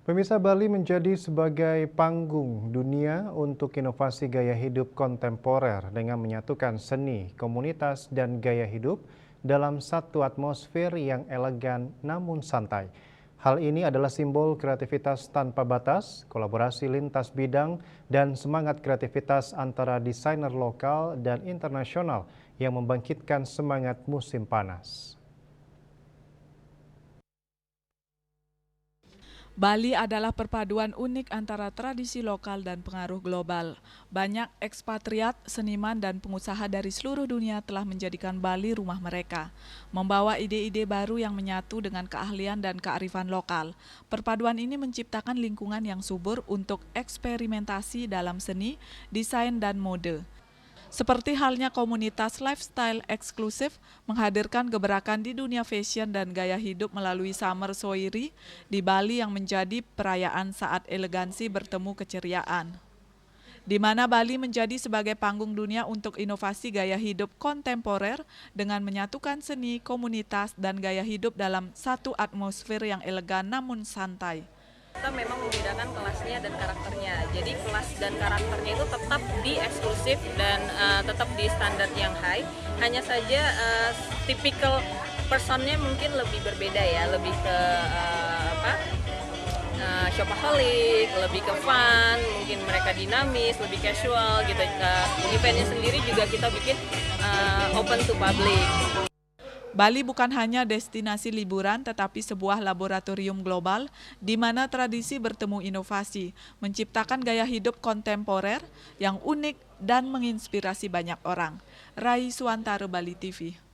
Pemirsa, Bali menjadi sebagai panggung dunia untuk inovasi gaya hidup kontemporer dengan menyatukan seni, komunitas, dan gaya hidup dalam satu atmosfer yang elegan namun santai. Hal ini adalah simbol kreativitas tanpa batas, kolaborasi lintas bidang, dan semangat kreativitas antara desainer lokal dan internasional yang membangkitkan semangat musim panas. Bali adalah perpaduan unik antara tradisi lokal dan pengaruh global. Banyak ekspatriat, seniman, dan pengusaha dari seluruh dunia telah menjadikan Bali rumah mereka, membawa ide-ide baru yang menyatu dengan keahlian dan kearifan lokal. Perpaduan ini menciptakan lingkungan yang subur untuk eksperimentasi dalam seni, desain, dan mode. Seperti halnya komunitas lifestyle eksklusif menghadirkan gebrakan di dunia fashion dan gaya hidup melalui Summer Soiri di Bali yang menjadi perayaan saat elegansi bertemu keceriaan. Di mana Bali menjadi sebagai panggung dunia untuk inovasi gaya hidup kontemporer dengan menyatukan seni, komunitas, dan gaya hidup dalam satu atmosfer yang elegan namun santai. Kita memang membedakan kelasnya dan karakternya. Jadi kelas dan karakternya itu tetap di eksklusif dan tetap di standar yang high. Hanya saja tipikal personnya mungkin lebih berbeda ya, lebih ke shopaholic, lebih ke fun, mungkin mereka dinamis, lebih casual gitu. Eventnya sendiri juga kita bikin open to public. Bali bukan hanya destinasi liburan tetapi sebuah laboratorium global di mana tradisi bertemu inovasi, menciptakan gaya hidup kontemporer yang unik dan menginspirasi banyak orang. Rai Suantara, Bali TV.